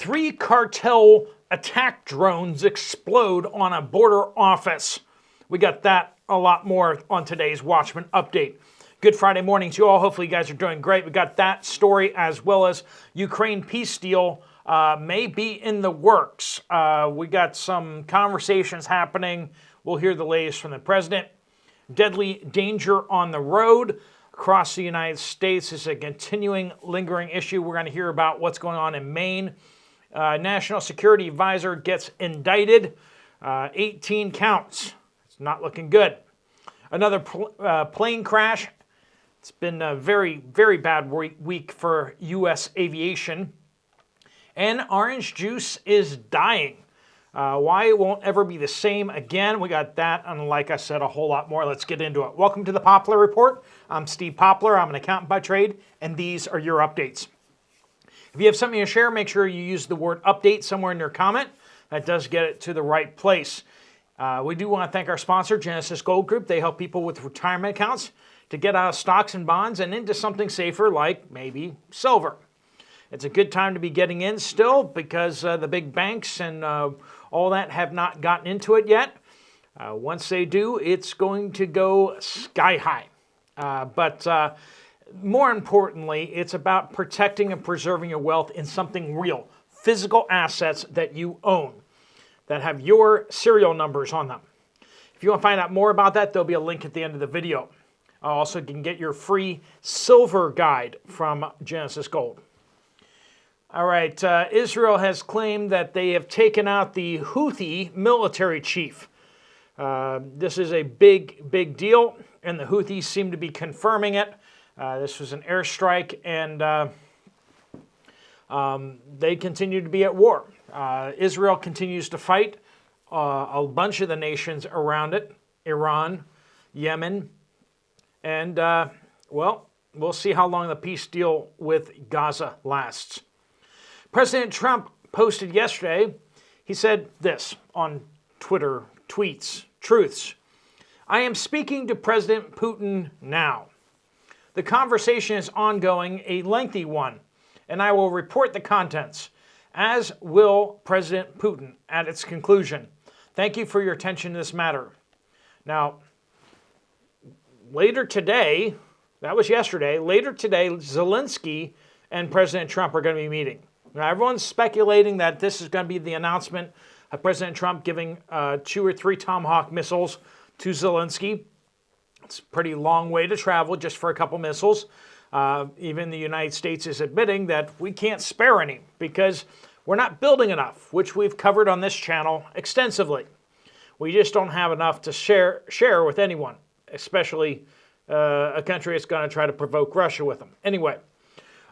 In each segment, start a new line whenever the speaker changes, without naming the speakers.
3 cartel attack drones explode on a border office. We got that a lot more on today's Watchmen update. Good Friday morning to you all. Hopefully you guys are doing great. We got that story as well as Ukraine peace deal may be in the works. We got some conversations happening. We'll hear the latest from the president. Deadly danger on the road across the United States is a continuing, lingering issue. We're going to hear about what's going on in Maine. National Security Advisor gets indicted. 18 counts. It's not looking good. Another plane crash. It's been a very, very bad week for U.S. aviation. And orange juice is dying. Why it won't ever be the same again. We got that, and like I said, a whole lot more. Let's get into it. Welcome to the Poplar Report. I'm Steve Poplar. I'm an accountant by trade, and these are your updates. If you have something to share, make sure you use the word update somewhere in your comment. That does get it to the right place. We do want to thank our sponsor, Genesis Gold Group. They help people with retirement accounts to get out of stocks and bonds and into something safer like maybe silver. It's a good time to be getting in still because the big banks and all that have not gotten into it yet. Once they do, it's going to go sky high. But more importantly, it's about protecting and preserving your wealth in something real, physical assets that you own that have your serial numbers on them. If you want to find out more about that, there'll be a link at the end of the video. Also, you can get your free silver guide from Genesis Gold. All right, Israel has claimed that they have taken out the Houthi military chief. This is a big, big deal, and the Houthis seem to be confirming it. This was an airstrike, and they continue to be at war. Israel continues to fight a bunch of the nations around it, Iran, Yemen, and, well, we'll see how long the peace deal with Gaza lasts. President Trump posted yesterday, he said this on Twitter, tweets, truths. I am speaking to President Putin now. The conversation is ongoing, a lengthy one, and I will report the contents, as will President Putin at its conclusion. Thank you for your attention to this matter. Now, later today, that was yesterday, later today, Zelensky and President Trump are going to be meeting. Now, everyone's speculating that this is going to be the announcement of President Trump giving 2 or 3 Tomahawk missiles to Zelensky. It's a pretty long way to travel just for a couple missiles. Even the United States is admitting that we can't spare any because we're not building enough, which we've covered on this channel extensively. We just don't have enough to share with anyone, especially a country that's going to try to provoke Russia with them. Anyway.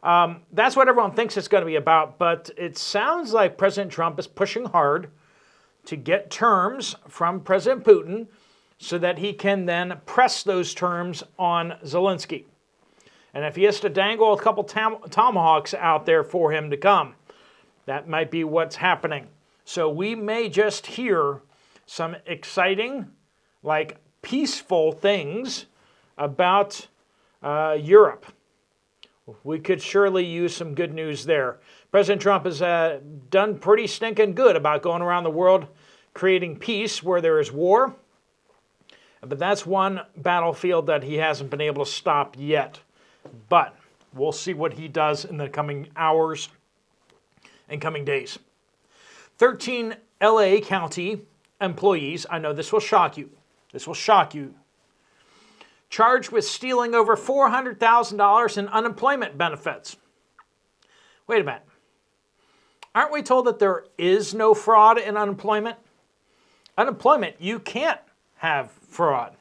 That's what everyone thinks it's going to be about, but it sounds like President Trump is pushing hard to get terms from President Putin so that he can then press those terms on Zelensky. And if he has to dangle a couple tomahawks out there for him to come, that might be what's happening. So we may just hear some exciting, like peaceful things about Europe. We could surely use some good news there. President Trump has done pretty stinking good about going around the world creating peace where there is war. But that's one battlefield that he hasn't been able to stop yet. But we'll see what he does in the coming hours and coming days. 13 LA County employees, I know this will shock you. This will shock you. Charged with stealing over $400,000 in unemployment benefits. Wait a minute. Aren't we told that there is no fraud in unemployment? Unemployment, you can't have fraud.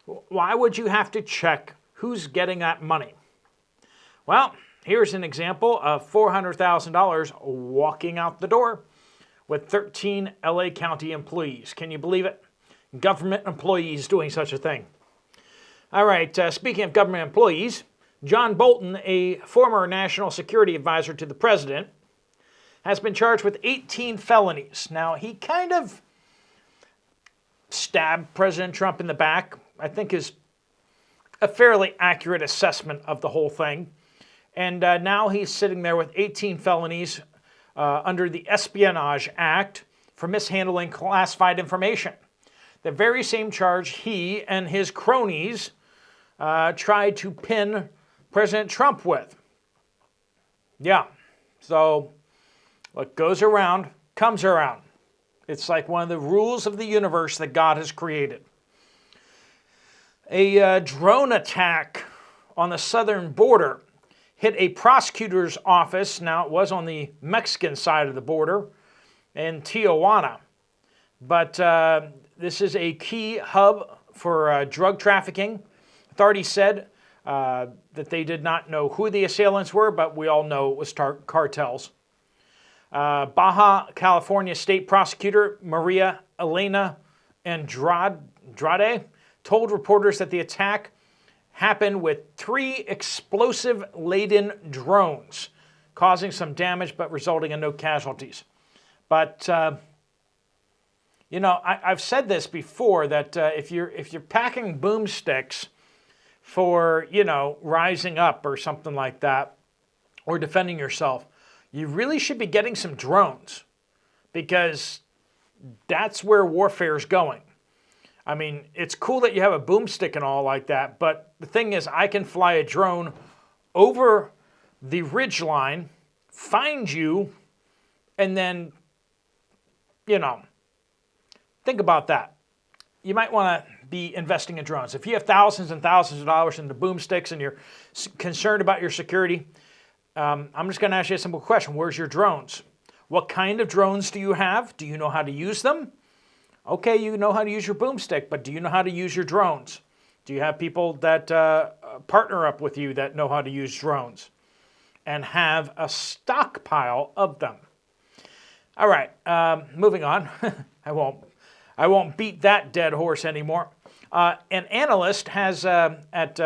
Why would you have to check who's getting that money? Well, here's an example of $400,000 walking out the door with 13 LA County employees. Can you believe it? Government employees doing such a thing. All right, speaking of government employees, John Bolton, a former national security advisor to the president, has been charged with 18 felonies. Now, he kind of stabbed President Trump in the back, I think is a fairly accurate assessment of the whole thing. And now he's sitting there with 18 felonies under the Espionage Act for mishandling classified information. The very same charge he and his cronies tried to pin President Trump with. Yeah, so what goes around comes around. It's like one of the rules of the universe that God has created. A drone attack on the southern border hit a prosecutor's office. Now, it was on the Mexican side of the border in Tijuana. But this is a key hub for drug trafficking. Authorities said that they did not know who the assailants were, but we all know it was cartels. Baja California State Prosecutor Maria Elena Andrade told reporters that the attack happened with 3 explosive-laden drones, causing some damage but resulting in no casualties. But I've said this before that if you're packing boomsticks for rising up or something like that, or defending yourself, you really should be getting some drones, because that's where warfare is going. I mean, it's cool that you have a boomstick and all like that, but the thing is, I can fly a drone over the ridge line, find you, and then, think about that. You might want to be investing in drones. If you have thousands and thousands of dollars into boomsticks and you're concerned about your security, I'm just going to ask you a simple question. Where's your drones? What kind of drones do you have? Do you know how to use them? Okay, you know how to use your boomstick, but do you know how to use your drones? Do you have people that partner up with you that know how to use drones and have a stockpile of them? All right, moving on. I won't beat that dead horse anymore. An analyst has at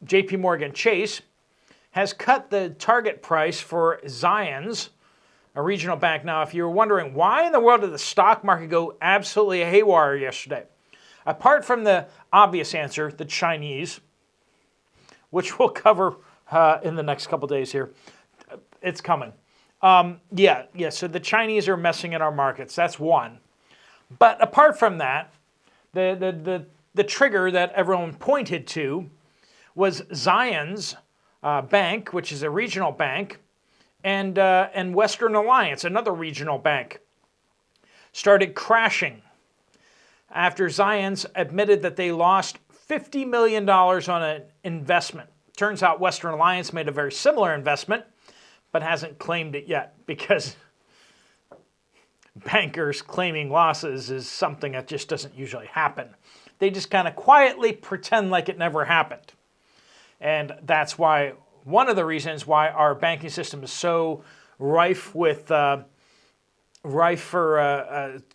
J.P. Morgan Chase has cut the target price for Zions, a regional bank. Now, if you're wondering why in the world did the stock market go absolutely haywire yesterday, apart from the obvious answer, the Chinese, which we'll cover in the next couple days here, it's coming. So the Chinese are messing in our markets. That's one. But apart from that, the trigger that everyone pointed to was Zions Bank, which is a regional bank, and Western Alliance, another regional bank, started crashing after Zions admitted that they lost $50 million on an investment. Turns out Western Alliance made a very similar investment, but hasn't claimed it yet, because bankers claiming losses is something that just doesn't usually happen. They just kind of quietly pretend like it never happened. And that's why, one of the reasons why our banking system is so rife for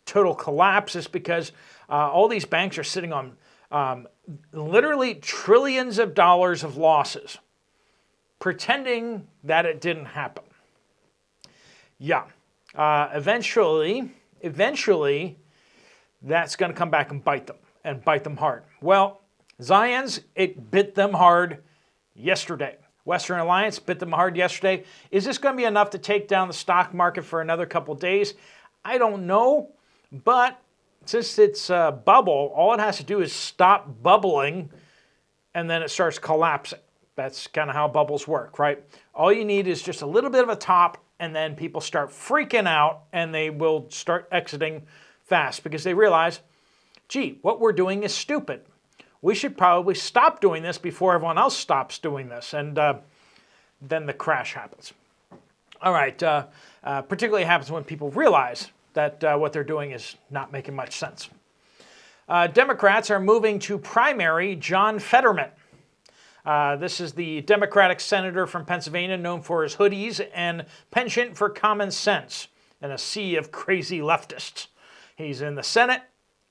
total collapse is because all these banks are sitting on literally trillions of dollars of losses, pretending that it didn't happen. Yeah. Eventually, that's going to come back and bite them hard. Well, Zions, it bit them hard yesterday. Western Alliance bit them hard yesterday. Is this going to be enough to take down the stock market for another couple days? I don't know, but since it's a bubble, all it has to do is stop bubbling, and then it starts collapsing. That's kind of how bubbles work, right? All you need is just a little bit of a top, and then people start freaking out, and they will start exiting fast because they realize, gee, what we're doing is stupid. We should probably stop doing this before everyone else stops doing this, and then the crash happens. All right, particularly happens when people realize that what they're doing is not making much sense. Democrats are moving to primary John Fetterman. This is the Democratic senator from Pennsylvania, known for his hoodies and penchant for common sense in a sea of crazy leftists. He's in the Senate,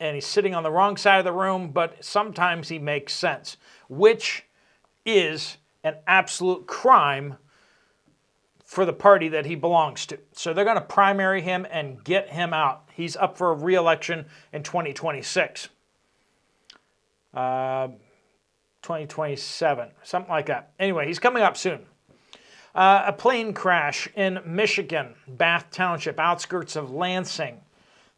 and he's sitting on the wrong side of the room, but sometimes he makes sense, which is an absolute crime for the party that he belongs to. So they're going to primary him and get him out. He's up for re-election in 2026. 2027, something like that. Anyway, he's coming up soon. A plane crash in Michigan, Bath Township, outskirts of Lansing.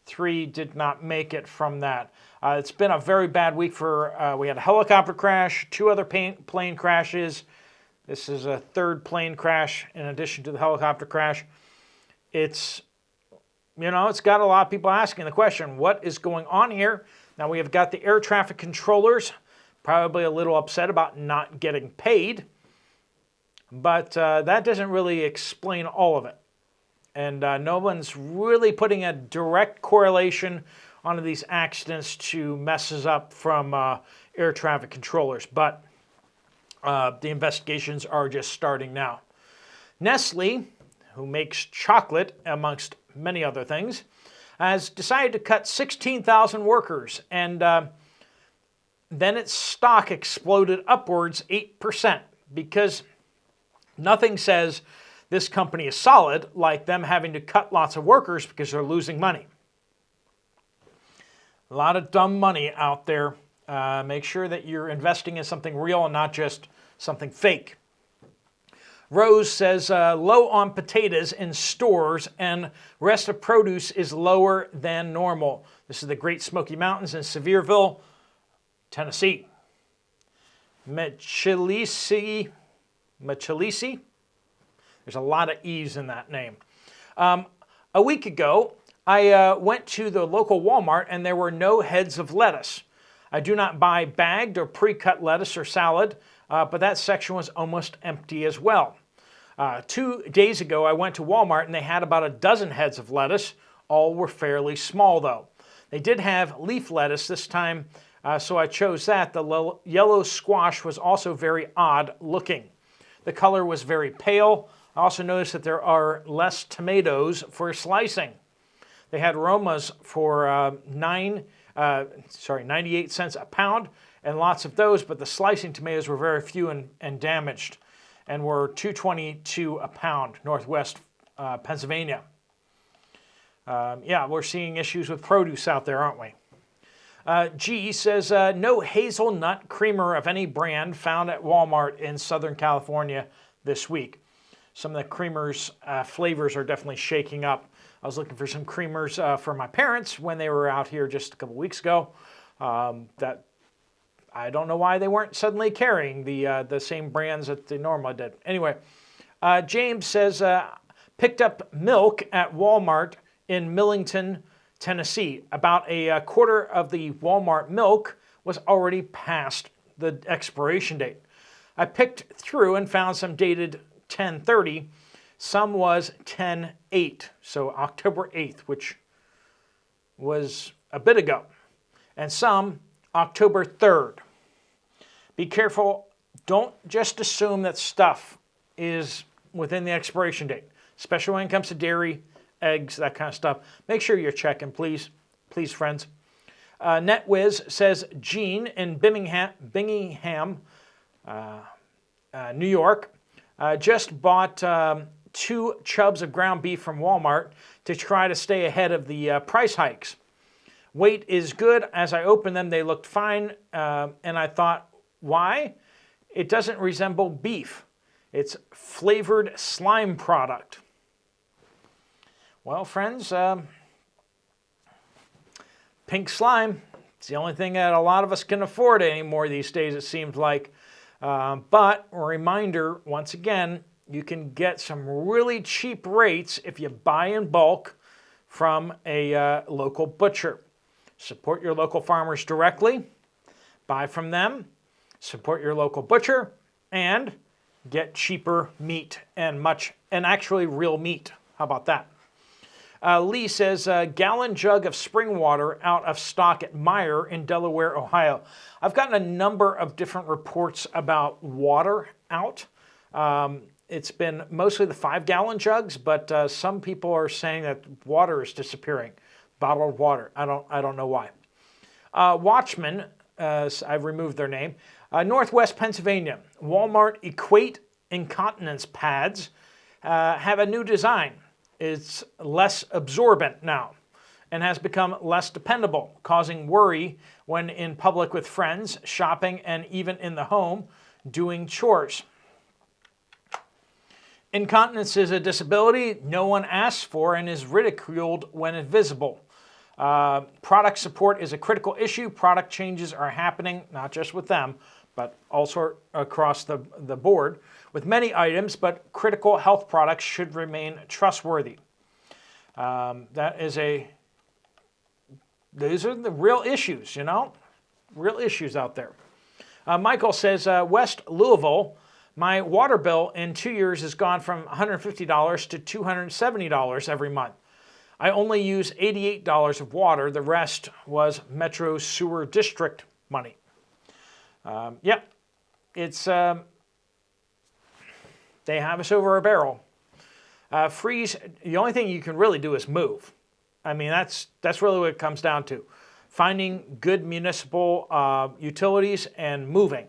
3 did not make it from that. It's been a very bad week for, we had a helicopter crash, 2 other plane crashes. This is a 3rd plane crash in addition to the helicopter crash. It's, it's got a lot of people asking the question, what is going on here? Now we have got the air traffic controllers, probably a little upset about not getting paid, but that doesn't really explain all of it. And no one's really putting a direct correlation onto these accidents to messes up from air traffic controllers, but the investigations are just starting now. Nestle, who makes chocolate amongst many other things, has decided to cut 16,000 workers, and then its stock exploded upwards 8% because nothing says this company is solid like them having to cut lots of workers because they're losing money. A lot of dumb money out there. Make sure that you're investing in something real and not just something fake. Rose says low on potatoes in stores and rest of produce is lower than normal. This is the Great Smoky Mountains in Sevierville, Tennessee. Machilisi. There's a lot of E's in that name. A week ago, I went to the local Walmart and there were no heads of lettuce. I do not buy bagged or pre-cut lettuce or salad, but that section was almost empty as well. 2 days ago, I went to Walmart and they had about a dozen heads of lettuce. All were fairly small though. They did have leaf lettuce this time, so I chose that. The yellow squash was also very odd looking. The color was very pale. I also noticed that there are less tomatoes for slicing. They had Romas for 98 cents a pound and lots of those, but the slicing tomatoes were very few and damaged and were $2.22 a pound, Northwest Pennsylvania. Yeah, we're seeing issues with produce out there, aren't we? G says, no hazelnut creamer of any brand found at Walmart in Southern California this week. Some of the creamers flavors are definitely shaking up. I was looking for some creamers for my parents when they were out here just a couple weeks ago. That I don't know why they weren't suddenly carrying the same brands that they normally did. Anyway, James says, picked up milk at Walmart in Millington, Tennessee. About a quarter of the Walmart milk was already past the expiration date. I picked through and found some dated 10/30. Some was 10/8, so October 8th, which was a bit ago. And some October 3rd. Be careful. Don't just assume that stuff is within the expiration date, especially when it comes to dairy, eggs, that kind of stuff. Make sure you're checking, please. Please, friends. NetWiz says Gene in Bingham, New York, just bought 2 chubs of ground beef from Walmart to try to stay ahead of the price hikes. Weight is good. As I opened them, they looked fine, and I thought, why? It doesn't resemble beef. It's flavored slime product. Well, friends, pink slime, it's the only thing that a lot of us can afford anymore these days, it seems like. But a reminder, once again, you can get some really cheap rates if you buy in bulk from a local butcher. Support your local farmers directly, buy from them, support your local butcher, and get cheaper meat and actually real meat. How about that? Lee says, gallon jug of spring water out of stock at Meijer in Delaware, Ohio. I've gotten a number of different reports about water out. It's been mostly the 5-gallon jugs, but some people are saying that water is disappearing. Bottled water. I don't know why. Watchmen, I've removed their name. Northwest Pennsylvania. Walmart Equate incontinence pads have a new design. It's less absorbent now and has become less dependable, causing worry when in public with friends, shopping, and even in the home doing chores. Incontinence is a disability no one asks for and is ridiculed when invisible. Product support is a critical issue. Product changes are happening, not just with them, but also across the board with many items, but critical health products should remain trustworthy. These are the real issues, real issues out there. Michael says, West Louisville, my water bill in 2 years has gone from $150 to $270 every month. I only use $88 of water. The rest was Metro Sewer District money. It's they have us over a barrel. Freeze. The only thing you can really do is move. I mean, that's really what it comes down to. Finding good municipal utilities and moving.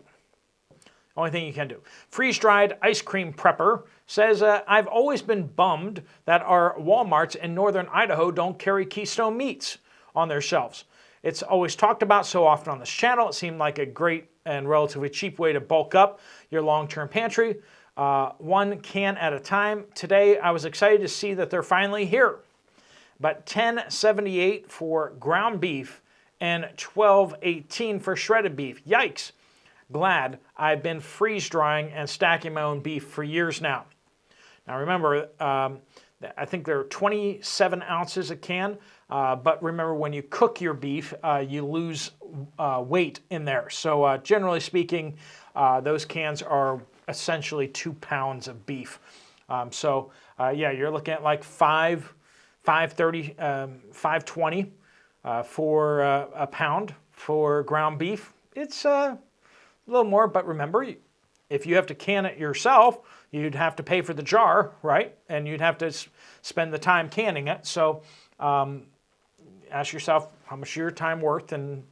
Only thing you can do. Freeze-dried ice cream prepper says, I've always been bummed that our Walmarts in northern Idaho don't carry Keystone meats on their shelves. It's always talked about so often on this channel. It seemed like a great and relatively cheap way to bulk up your long-term pantry, one can at a time. Today, I was excited to see that they're finally here. But $10.78 for ground beef and $12.18 for shredded beef. Yikes. Glad I've been freeze drying and stacking my own beef for years now. Now remember, I think they're 27 ounces a can, but remember when you cook your beef, you lose weight in there. So generally speaking, those cans are essentially 2 pounds of beef. You're looking at like $5.30, $5.20 for a pound for ground beef. It's a little more, but remember, if you have to can it yourself, you'd have to pay for the jar, right? And you'd have to spend the time canning it. So ask yourself how much your time worth, and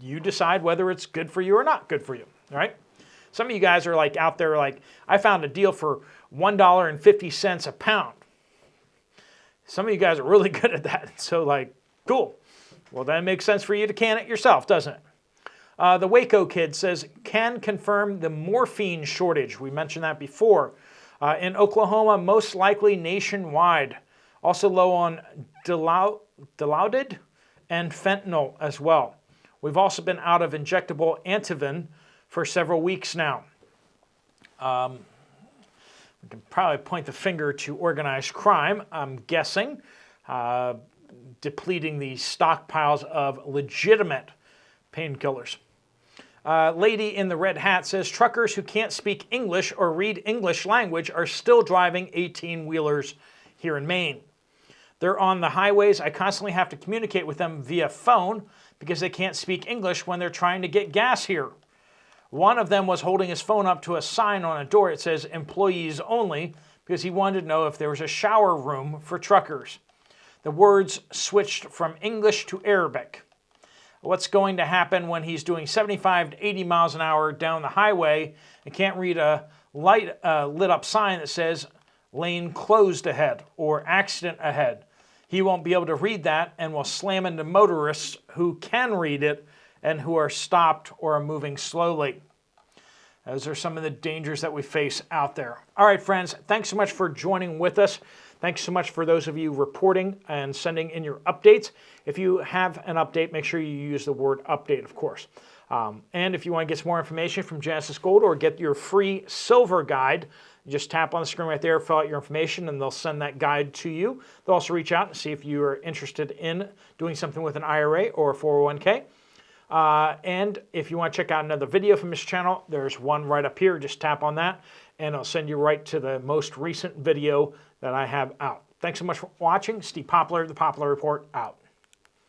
you decide whether it's good for you or not good for you, right? Some of you guys are like out there like, I found a deal for $1.50 a pound. Some of you guys are really good at that. So like, cool. Well, that makes sense for you to can it yourself, doesn't it? The Waco kid says, can confirm the morphine shortage. We mentioned that before. In Oklahoma, most likely nationwide. Also low on Dilaudid and fentanyl as well. We've also been out of injectable Antivin for several weeks now. We can probably point the finger to organized crime, I'm guessing, depleting the stockpiles of legitimate painkillers. Lady in the red hat says, truckers who can't speak English or read English language are still driving 18-wheelers here in Maine. They're on the highways. I constantly have to communicate with them via phone because they can't speak English when they're trying to get gas here. One of them was holding his phone up to a sign on a door. It says employees only because he wanted to know if there was a shower room for truckers. The words switched from English to Arabic. What's going to happen when he's doing 75 to 80 miles an hour down the highway and can't read a lit up sign that says lane closed ahead or accident ahead? He won't be able to read that and will slam into motorists who can read it and who are stopped or are moving slowly. Those are some of the dangers that we face out there. All right, friends, thanks so much for joining with us. Thanks so much for those of you reporting and sending in your updates. If you have an update, make sure you use the word update, of course. And if you want to get some more information from Genesis Gold or get your free silver guide, just tap on the screen right there, fill out your information, and they'll send that guide to you. They'll also reach out and see if you are interested in doing something with an IRA or a 401k. And if you want to check out another video from this channel, there's one right up here. Just tap on that, and I'll send you right to the most recent video that I have out. Thanks so much for watching. Steve Poplar, The Poplar Report, out.